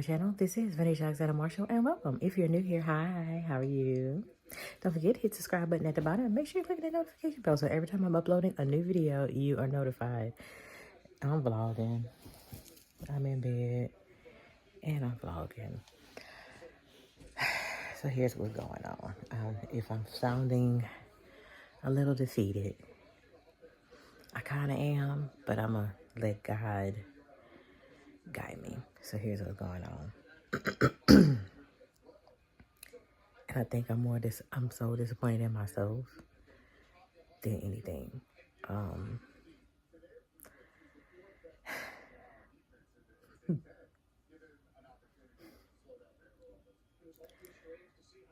channel. This is Venetia Alexander Marshall, and welcome. If you're new here, hi, how are you? Don't forget to hit the subscribe button at the bottom and make sure you click the notification bell so every time I'm uploading a new video, you are notified. I'm vlogging. I'm in bed, and I'm vlogging. So here's what's going on. If I'm sounding a little defeated, I kind of am, but I'm going to let God guide me. So here's what's going on. And I think I'm so disappointed in myself than anything.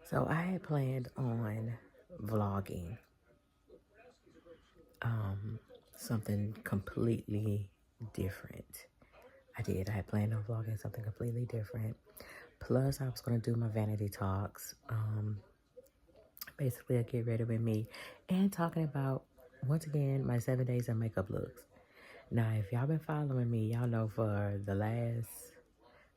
So I had planned on vlogging something completely different. I had planned on vlogging something completely different. Plus, I was going to do my vanity talks. Basically, a get ready with me and talking about, once again, my 7 days of makeup looks. Now, if y'all been following me, y'all know for the last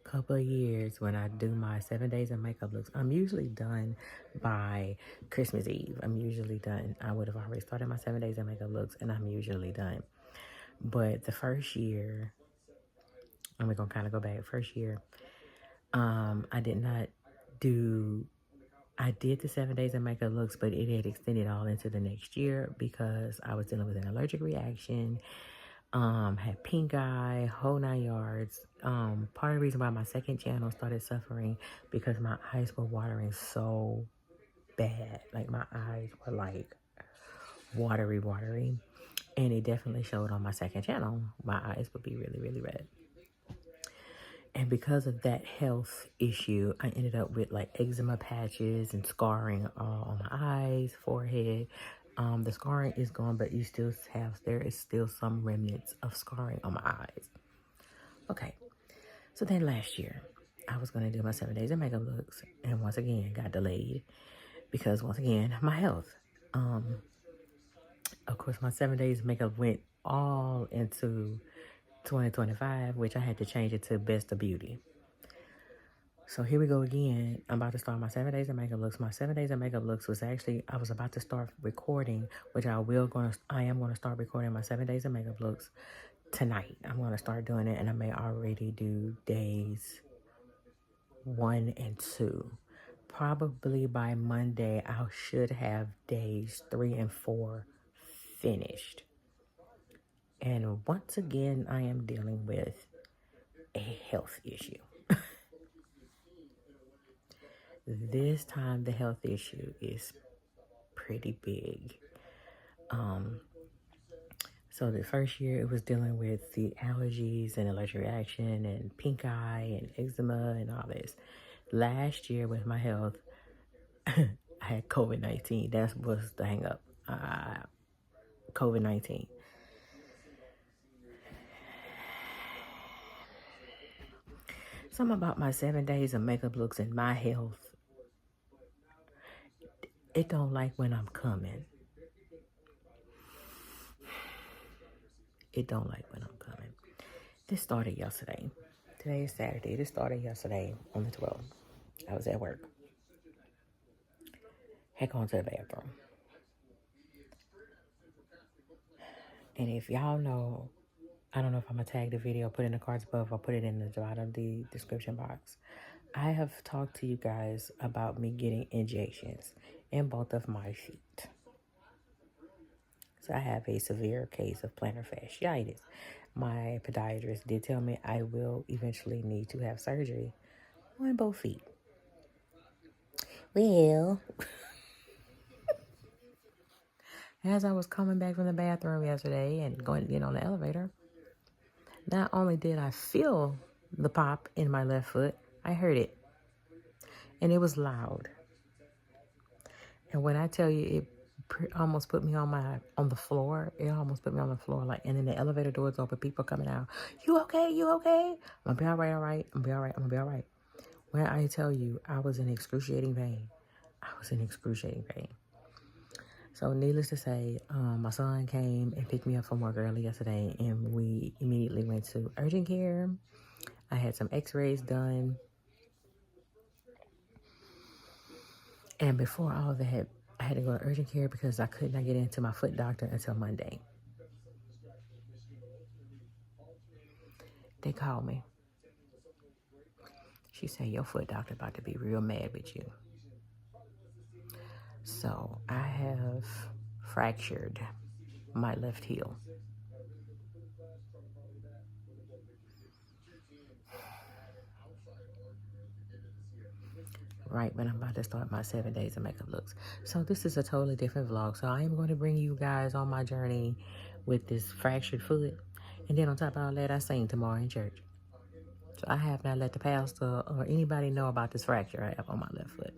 couple of years when I do my 7 days of makeup looks, I'm usually done by Christmas Eve. I'm usually done. I would have already started my 7 days of makeup looks and I'm usually done. But the first year, and we're going to kind of go back. First year, I did the 7 days of makeup looks, but it had extended all into the next year because I was dealing with an allergic reaction. Had pink eye, whole 9 yards. Part of the reason why my second channel started suffering because my eyes were watering so bad. Like my eyes were like watery. And it definitely showed on my second channel. My eyes would be really, really red. And because of that health issue, I ended up with like eczema patches and scarring on my eyes, forehead. The scarring is gone, but there is still some remnants of scarring on my eyes. Okay, so then last year, I was going to do my 7 days of makeup looks, and once again, got delayed because, once again, my health. Of course, my 7 days of makeup went all into 2025, which I had to change it to Best of Beauty. So here we go again. I'm about to start my 7 days of makeup looks. My 7 days of makeup looks was actually, I was about to start recording, which I am going to start recording my 7 days of makeup looks tonight. I'm going to start doing it, and I may already do days 1 and 2. Probably by Monday, I should have days 3 and 4 finished. And once again, I am dealing with a health issue. This time, the health issue is pretty big. So the first year, it was dealing with the allergies and allergic reaction and pink eye and eczema and all this. Last year with my health, I had COVID-19. That was the hang up. COVID-19. Something about my 7 days of makeup looks and my health, it don't like when I'm coming. It don't like when I'm coming. This started yesterday. Today is Saturday. This started yesterday on the 12th. I was at work. Had gone to the bathroom. And if y'all know, I don't know if I'm going to tag the video, put it in the cards above, or put it in the bottom of the description box. I have talked to you guys about me getting injections in both of my feet. So I have a severe case of plantar fasciitis. My podiatrist did tell me I will eventually need to have surgery on both feet. Well, as I was coming back from the bathroom yesterday and going to get on the elevator, not only did I feel the pop in my left foot, I heard it. And it was loud. And when I tell you, it almost put me on the floor. It almost put me on the floor. And then the elevator doors open, people coming out. You okay? You okay? I'm gonna be all right. I'm gonna be all right. When I tell you, I was in excruciating pain. So needless to say, my son came and picked me up from work early yesterday, and we immediately went to urgent care. I had some x-rays done. And before all of that, I had to go to urgent care because I could not get into my foot doctor until Monday. They called me. She said, your foot doctor about to be real mad with you. So I have fractured my left heel. Right when I'm about to start my 7 days of makeup looks. So this is a totally different vlog. So I am going to bring you guys on my journey with this fractured foot. And then on top of all that, I sing tomorrow in church. So I have not let the pastor or anybody know about this fracture I have on my left foot.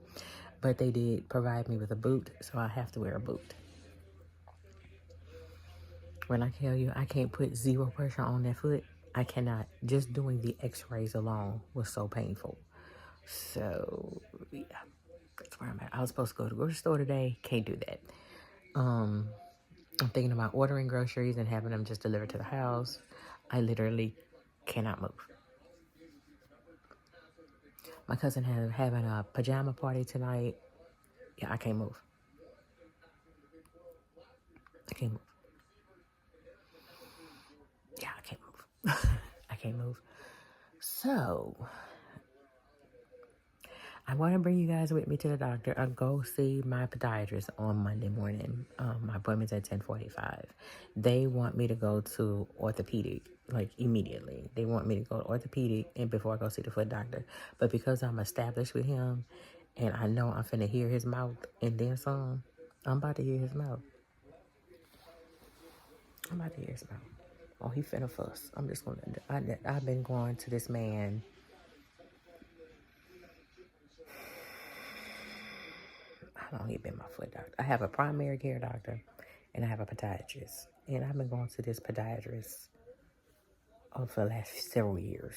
But they did provide me with a boot, so I have to wear a boot. When I tell you I can't put zero pressure on that foot, I cannot. Just doing the x-rays alone was so painful. So, yeah, that's where I'm at. I was supposed to go to the grocery store today. Can't do that. I'm thinking about ordering groceries and having them just delivered to the house. I literally cannot move. My cousin having a pajama party tonight. Yeah, I can't move. I can't move. Yeah, I can't move. I can't move. So, I want to bring you guys with me to the doctor. I'll go see my podiatrist on Monday morning. My appointment's at 10:45. They want me to go to orthopedic, like immediately. They want me to go to orthopedic and before I go see the foot doctor. But because I'm established with him and I know I'm finna hear his mouth and then some, I'm about to hear his mouth. I'm about to hear his mouth. Oh, he finna fuss. I'm just gonna, I've been going to this man. How long he been my foot doctor? I have a primary care doctor and I have a podiatrist. And I've been going to this podiatrist for the last several years.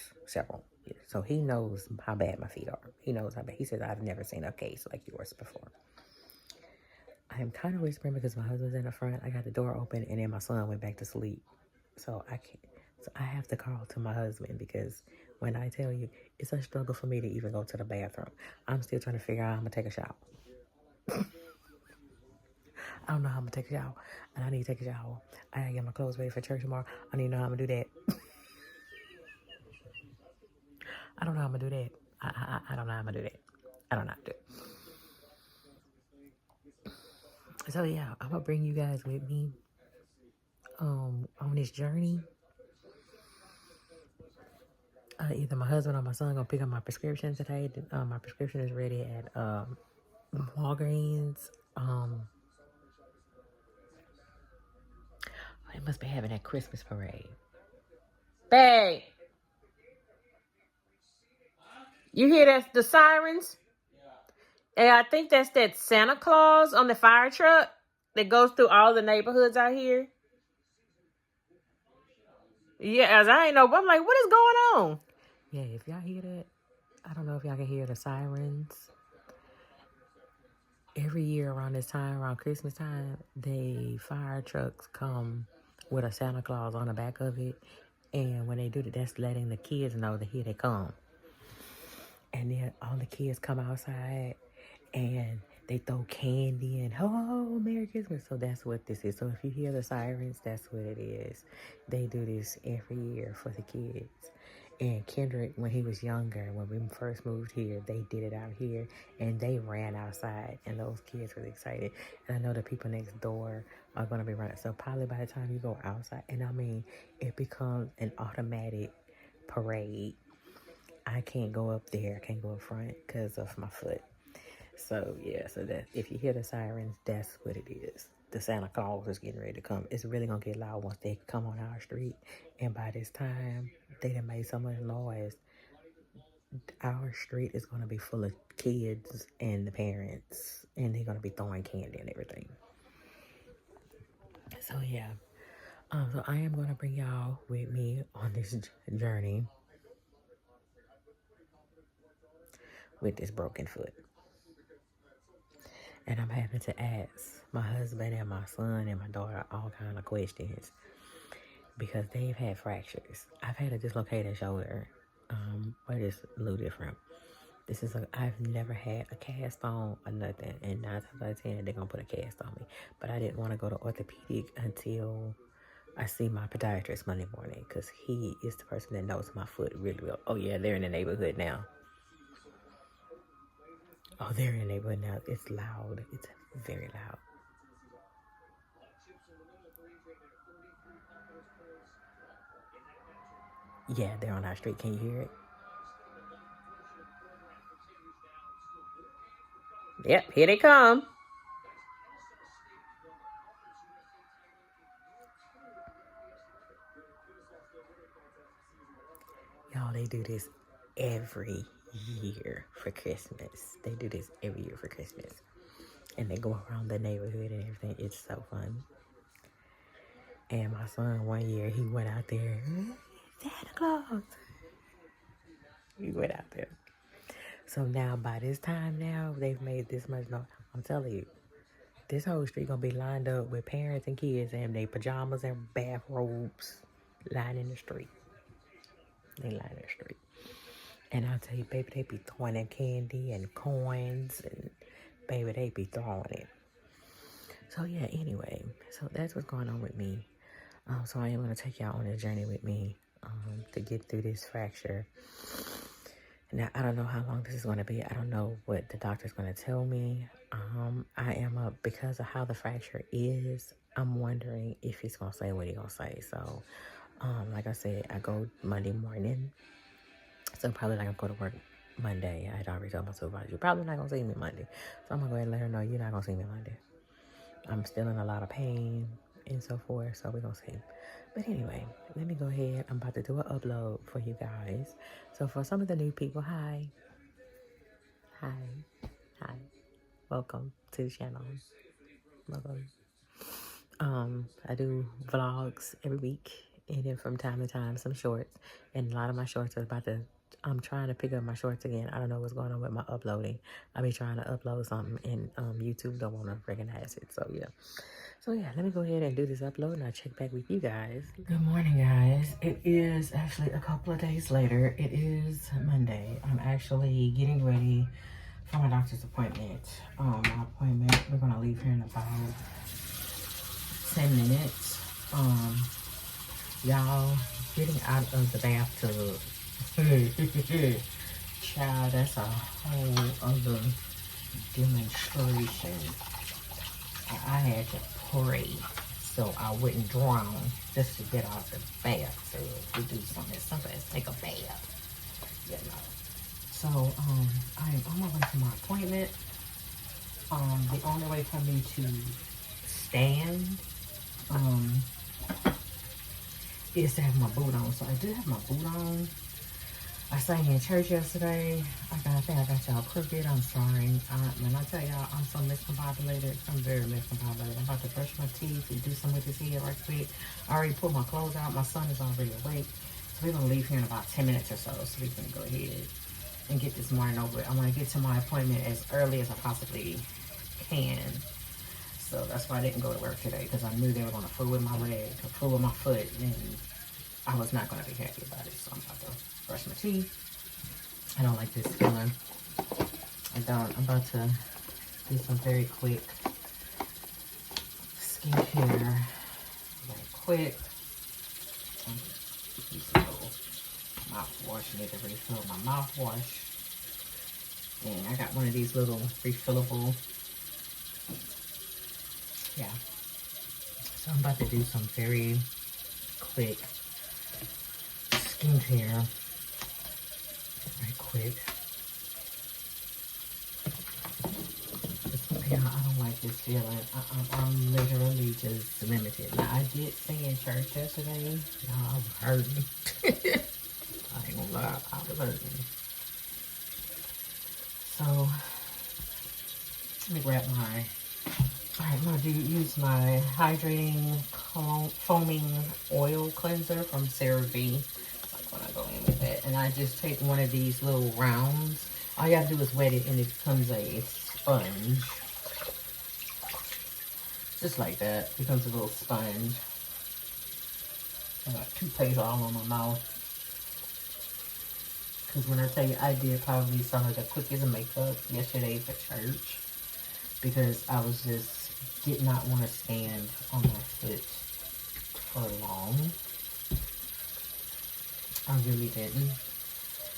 So he knows how bad my feet are. He knows how bad. He says, I've never seen a case like yours before. I am kind of whispering because my husband's in the front. I got the door open and then my son went back to sleep. So I can't. So I have to call to my husband because when I tell you, it's a struggle for me to even go to the bathroom. I'm still trying to figure out how I'm going to take a shower. I don't know how I'm going to take a shower. And I need to take a shower. I got to get my clothes ready for church tomorrow. I need to know how I'm going to do that. I don't know how I'm going to do that. I don't know how I'm going to do that. I don't know how to do it. So, yeah, I'm going to bring you guys with me on this journey. Either my husband or my son going to pick up my prescription today. My prescription is ready at Walgreens. They must be having that Christmas parade. Babe, you hear that? The sirens? And I think that's that Santa Claus on the fire truck that goes through all the neighborhoods out here. Yeah, as I ain't know, but I'm like, what is going on? Yeah, if y'all hear that, I don't know if y'all can hear the sirens. Every year around this time, around Christmas time, the fire trucks come with a Santa Claus on the back of it. And when they do that, that's letting the kids know that here they come. And then all the kids come outside and they throw candy and, oh, Merry Christmas. So that's what this is. So if you hear the sirens, that's what it is. They do this every year for the kids. And Kendrick, when he was younger, when we first moved here, they did it out here. And they ran outside. And those kids were excited. And I know the people next door are going to be running. So probably by the time you go outside, and I mean, it becomes an automatic parade. I can't go up there. I can't go up front because of my foot. So, yeah, so that if you hear the sirens, that's what it is. The Santa Claus is getting ready to come. It's really going to get loud once they come on our street. And by this time, they done made so much noise. Our street is going to be full of kids and the parents. And they're going to be throwing candy and everything. So, yeah. So I am going to bring y'all with me on this journey with this broken foot. And I'm having to ask my husband and my son and my daughter all kind of questions because they've had fractures. I've had a dislocated shoulder but it's a little different. I've never had a cast on or nothing, and 9 times out of 10 they're gonna put a cast on me. But I didn't want to go to orthopedic until I see my podiatrist Monday morning, because he is the person that knows my foot really well. Oh yeah, they're in the neighborhood now. Oh, they're in the neighborhood now. It's loud. It's very loud. Yeah, they're on our street. Can you hear it? Yep, here they come. Y'all, they do this every year for Christmas. They do this every year for Christmas. And they go around the neighborhood and everything. It's so fun. And my son, one year, he went out there. Santa Claus. He went out there. So now, by this time now, they've made this much noise. I'm telling you, this whole street gonna be lined up with parents and kids in their pajamas and bathrobes lining the street. They line the street. And I'll tell you, baby, they be throwing in candy and coins, and baby, they be throwing it. So yeah, anyway, so that's what's going on with me. So I am going to take y'all on a journey with me to get through this fracture. Now, I don't know how long this is going to be. I don't know what the doctor's going to tell me. Because of how the fracture is, I'm wondering if he's going to say what he's going to say. So, like I said, I go Monday morning. So probably not going to go to work Monday. I had already told my supervisor, you're probably not going to see me Monday. So I'm going to go ahead and let her know you're not going to see me Monday. I'm still in a lot of pain and so forth, so we're going to see. But anyway, let me go ahead. I'm about to do an upload for you guys. So for some of the new people, hi. Welcome to the channel. Welcome. I do vlogs every week, and then from time to time, some shorts. And a lot of my shorts are I'm trying to pick up my shorts again. I don't know what's going on with my uploading. I've been trying to upload something, and YouTube don't want to recognize it. So yeah, let me go ahead and do this upload, and I'll check back with you guys. Good morning, guys. It is actually a couple of days later. It is Monday. I'm actually getting ready for my doctor's appointment. My appointment, we're gonna leave here in about 10 minutes. Y'all, getting out of the bathtub. Child, that's a whole other demonstration. I had to pray so I wouldn't drown just to get out the bathtub to do something. Sometimes take a bath, you know. So, I am on my way to my appointment. The only way for me to stand, is to have my boot on. So I do have my boot on. I sang in church yesterday. I think I got y'all crooked. I'm sorry. When I tell y'all I'm so miscombobulated, I'm very miscombobulated. I'm about to brush my teeth and do something with this head right quick. I already pulled my clothes out. My son is already awake. So we're going to leave here in about 10 minutes or so. So we're going to go ahead and get this morning over with. I want to get to my appointment as early as I possibly can. So that's why I didn't go to work today, because I knew they were going to fool with my leg, or fool with my foot, and I was not going to be happy about it. So I'm about to brush my teeth. I don't like this feeling. I'm about to do some very quick skincare. Very quick. Use a little mouthwash. I need to refill my mouthwash. And I got one of these little refillable. Yeah. So I'm about to do some very quick skincare. Very quick. Yeah, I don't like this feeling. I'm literally just limited. Now, I did sing in church yesterday. Y'all, I was hurting. I ain't gonna lie, I was hurting. So, let me grab my... Alright, I'm going to use my hydrating foaming oil cleanser from CeraVe. Like when I go in with that. And I just take one of these little rounds. All you have to do is wet it and it becomes a sponge. Just like that. It becomes a little sponge. I got toothpaste all on my mouth. Because when I tell you, I did probably some of the quickest makeup yesterday for church. Because I was just, did not want to stand on my foot for long. I really didn't.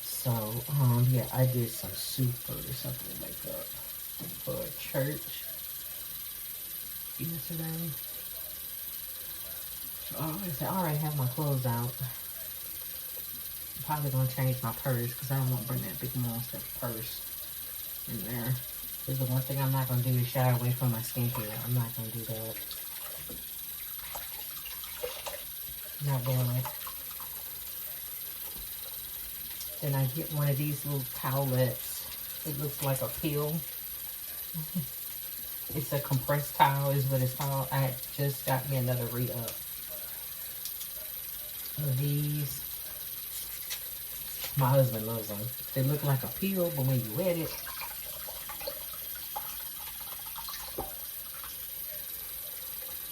So, yeah, I did some super simple makeup for church yesterday. So I already have my clothes out. I'm probably going to change my purse because I don't want to bring that big monster purse in there. Because the one thing I'm not going to do is shy away from my skincare. I'm not going to do that. Not doing it. Then I get one of these little towelettes. It looks like a pill. It's a compressed towel is what it's called. I just got me another re-up of these. My husband loves them. They look like a pill, but when you wet it,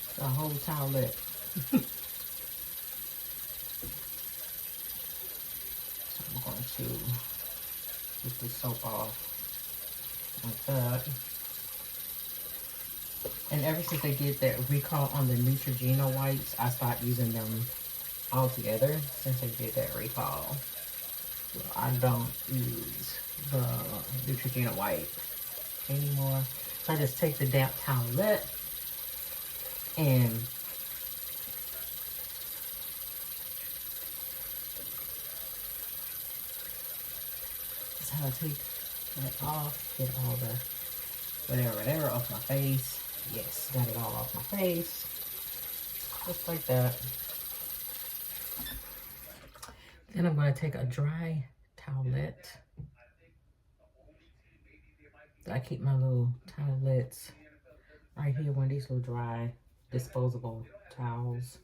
it's a whole towelette. So I'm going to get the soap off like that. And ever since they did that recall on the Neutrogena wipes, I stopped using them altogether since they did that recall. So I don't use the Neutrogena wipe anymore. So I just take the damp towelette and that's how I take that off, get all the whatever off my face. Yes, got it all off my face. Just like that. Then I'm going to take a dry towelette. I keep my little towelettes right here, one of these little dry disposable towels.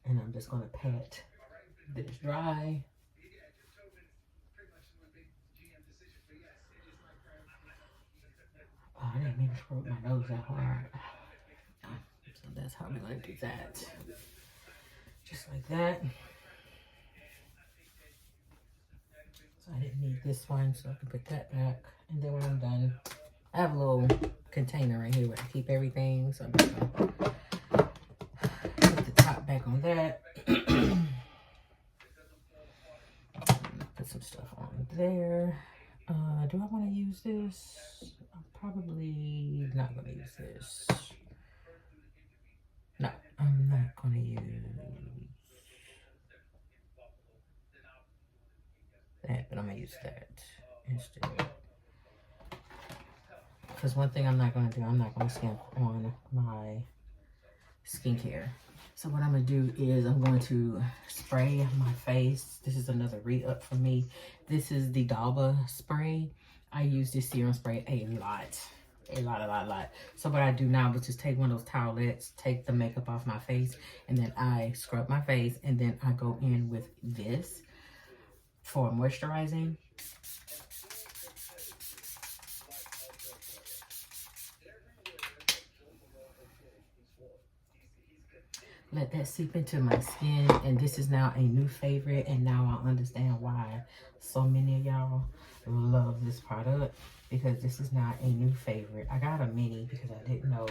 And I'm just going to pat this dry. Oh, I didn't mean to scrub my nose that hard. So that's how we're going to do that. Just like that. So I didn't need this one, so I can put that back. And then when I'm done, I have a little container right here where I keep everything. So I'm just going to put the top back on that. Put some stuff on there. Do I want to use this? I'm probably not going to use this. No, I'm not going to use that, but I'm going to use that instead. Because one thing I'm not going to do, I'm not going to skimp on my skincare. So what I'm going to do is I'm going to spray my face. This is another re-up for me. This is the Dalba spray. I use this serum spray a lot. So what I do now is just take one of those towelettes, take the makeup off my face, and then I scrub my face, and then I go in with this for moisturizing. Let that seep into my skin, and this is now a new favorite, and now I understand why so many of y'all love this product, because this is now a new favorite. I got a mini because I didn't know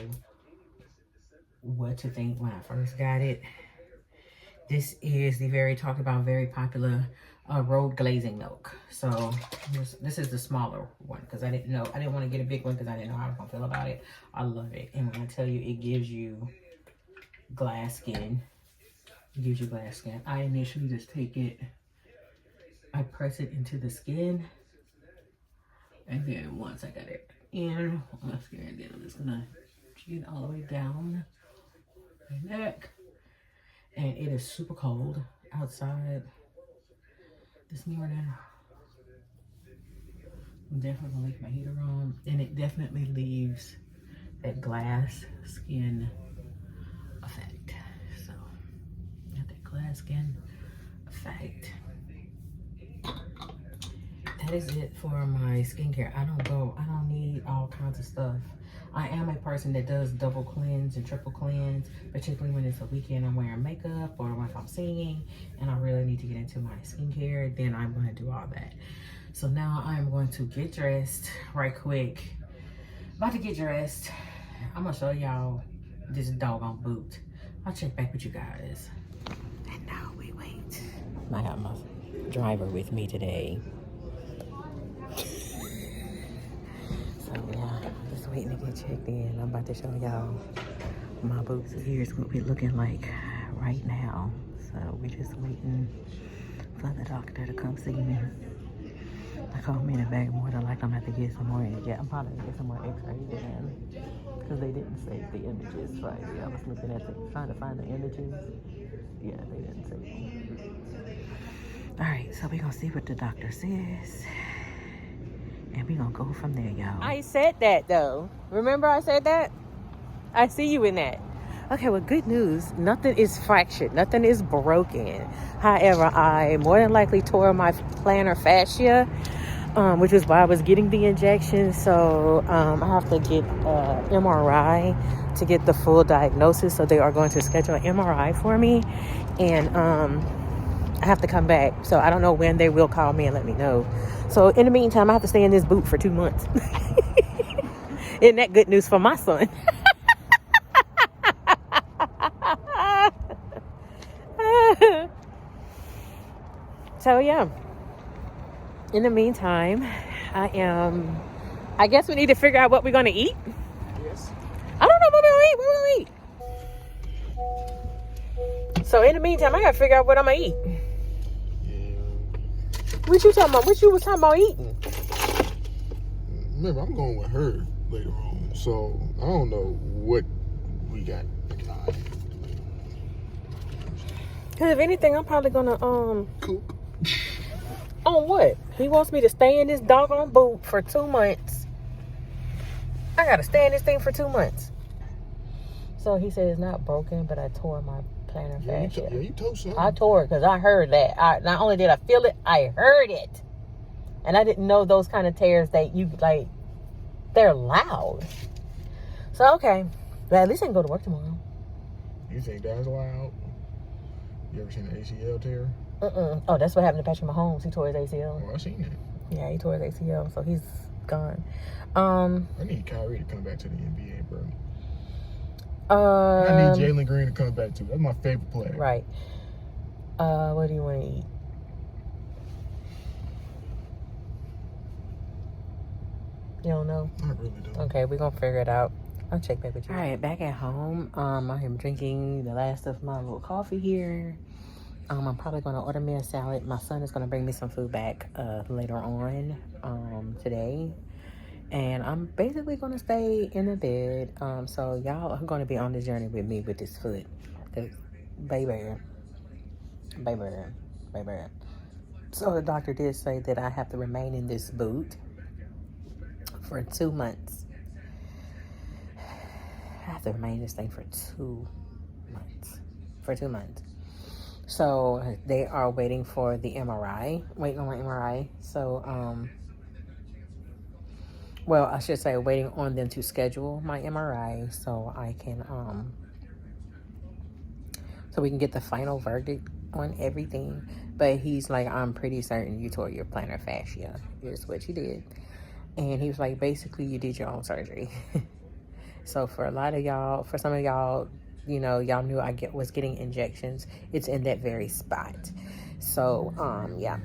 what to think when I first got it. This is the very talked about, very popular Road Glazing Milk. So this is the smaller one because I didn't want to get a big one because I didn't know how I was gonna feel about it. I love it, and when I tell you, it gives you glass skin. It gives you glass skin. I initially just take it, I press it into the skin, and then once I got it in my skin, then I'm just gonna get all the way down my neck. And it is super cold outside this morning. I'm definitely gonna leave my heater on, and it definitely leaves that glass skin effect. So, got that glass skin effect. That is it for my skincare. I don't need all kinds of stuff. I am a person that does double cleanse and triple cleanse, particularly when it's a weekend I'm wearing makeup or if I'm singing and I really need to get into my skincare, then I'm going to do all that. So now I'm going to get dressed right quick. About to get dressed. I'm going to show y'all this doggone boot. I'll check back with you guys. And now we wait. I got my driver with me today. So yeah, just waiting to get checked in. I'm about to show y'all my boots. Here's what we're looking like right now. So we're just waiting for the doctor to come see me. I called me in the back more than like I'm gonna have to get some more. Yeah, I'm probably gonna get some more x-rays in because they didn't save the images. Right? Yeah, I was looking at trying to find the images. Yeah, they didn't save them. All right, so we're gonna see what the doctor says. And we gonna go from there, y'all. I said that though. Remember I said that? I see you in that. Okay, well, good news. Nothing is fractured. Nothing is broken. However, I more than likely tore my plantar fascia, which is why I was getting the injection. So I have to get MRI to get the full diagnosis. So they are going to schedule an MRI for me. And I have to come back. So I don't know when they will call me and let me know. So in the meantime, I have to stay in this boot for 2 months. Isn't that good news for my son? So yeah, in the meantime, I guess we need to figure out what we're going to eat. Yes. I don't know what we're going to eat. So in the meantime, I got to figure out what I'm going to eat. What you talking about? What you was talking about eating? Remember, I'm going with her later on, so I don't know what we got. Because if anything, I'm probably going to, Cook. On what? He wants me to stay in this doggone boot for 2 months. I got to stay in this thing for 2 months. So he said it's not broken, but I tore my plantar fascia. You told something. I tore it because I heard that. Not only did I feel it, I heard it. And I didn't know those kind of tears that you, like, they're loud. So, okay. But at least I can go to work tomorrow. You think that's loud? You ever seen an ACL tear? Oh, that's what happened to Patrick Mahomes. He tore his ACL. Oh, I seen that. Yeah, he tore his ACL, so he's gone. I need Kyrie to come back to the NBA, bro. I need Jalen Green to come back too. That's my favorite player. Right. What do you want to eat? You don't know? I really don't. Okay, we're going to figure it out. I'll check back with you. All right, back at home. I am drinking the last of my little coffee here. I'm probably going to order me a salad. My son is going to bring me some food back later on today. And I'm basically going to stay in the bed. So y'all are going to be on this journey with me with this foot. Cause baby. So the doctor did say that I have to remain in this boot for 2 months. I have to remain in this thing for 2 months. For 2 months. So they are waiting for the MRI. Waiting on my MRI. So, well, I should say waiting on them to schedule my MRI so I can, so we can get the final verdict on everything. But he's like, I'm pretty certain you tore your plantar fascia. Here's what you did. And he was like, basically, you did your own surgery. So for a lot of y'all, for some of y'all, you know, y'all knew I was getting injections. It's in that very spot. So, yeah.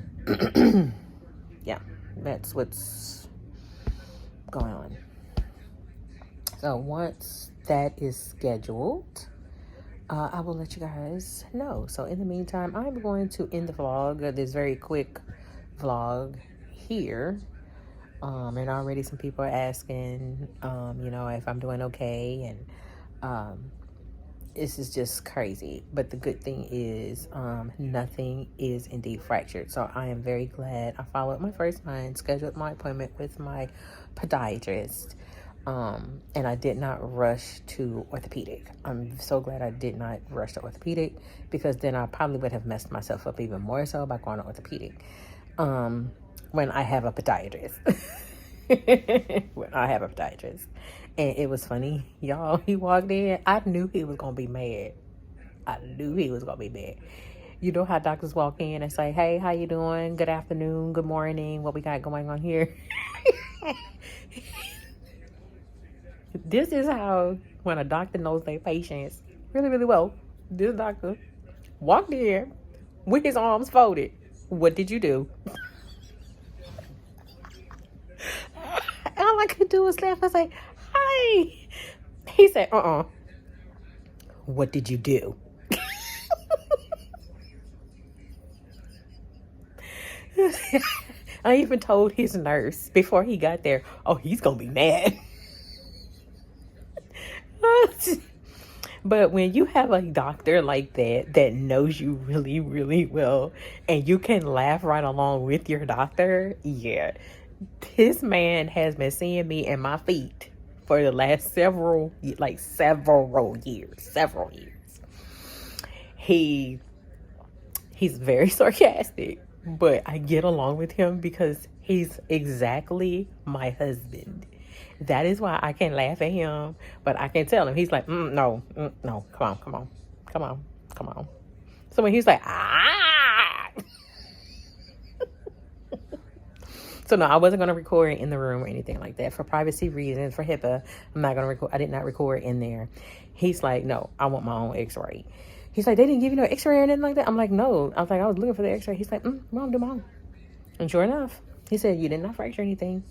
Yeah, that's what's going on. So once that is scheduled, I will let you guys know. So in the meantime, I'm going to end the vlog, this very quick vlog here. And already some people are asking, you know, if I'm doing okay. And this is just crazy. But the good thing is nothing is indeed fractured. So I am very glad I followed my first line, scheduled my appointment with my podiatrist. And I did not rush to orthopedic. I'm so glad I did not rush to orthopedic, because then I probably would have messed myself up even more so by going to orthopedic. When I have a podiatrist. When I have a podiatrist. And it was funny, y'all. He walked in. I knew he was gonna be mad. I knew he was gonna be mad. You know how doctors walk in and say, "Hey, how you doing? Good afternoon, good morning. What we got going on here?" This is how, when a doctor knows their patients really, really well, this doctor walked in with his arms folded. What did you do? All I could do was laugh and say, "Hi." He said, What did you do? I even told his nurse before he got there, "Oh, he's going to be mad." But when you have a doctor like that knows you really, really well, and you can laugh right along with your doctor, yeah. This man has been seeing me and my feet for the last several years. He's very sarcastic, but I get along with him because he's exactly my husband. That is why I can laugh at him, but I can tell him. He's like, no, come on. So when he's like, So no, I wasn't going to record in the room or anything like that. For privacy reasons, for HIPAA, I'm not going to record. I did not record in there. He's like, no, I want my own x-ray. He's like, they didn't give you no x-ray or anything like that? I'm like, no. I was like, I was looking for the x-ray. He's like, well, do my own. And sure enough, he said, you did not fracture anything,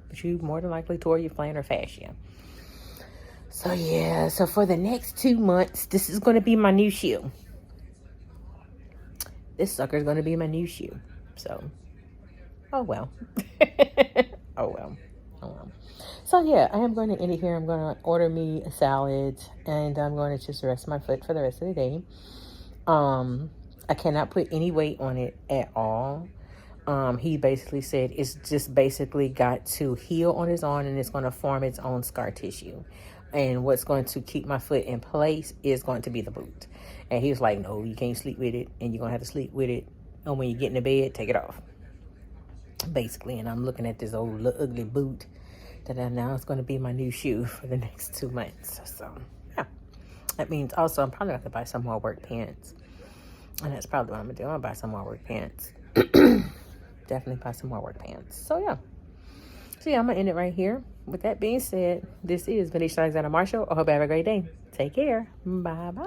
but you more than likely tore your plantar fascia. So yeah, so for the next 2 months, this is going to be my new shoe. This sucker is going to be my new shoe. So, oh well. Oh well. So yeah, I am going to end it here. I'm going to order me a salad, and I'm going to just rest my foot for the rest of the day. I cannot put any weight on it at all. He basically said it's just basically got to heal on its own, and it's going to form its own scar tissue. And what's going to keep my foot in place is going to be the boot. And he was like, no, you can't sleep with it, and you're going to have to sleep with it. And when you get in the bed, take it off. Basically, and I'm looking at this old little ugly boot that I now is going to be my new shoe for the next 2 months. So, yeah. That means also I'm probably going to have to buy some more work pants. And that's probably what I'm going to do. I'm going to buy some more work pants. Definitely buy some more work pants. So, yeah. So, yeah, I'm going to end it right here. With that being said, this is Venetia Alexander Marshall. I hope you have a great day. Take care. Bye-bye.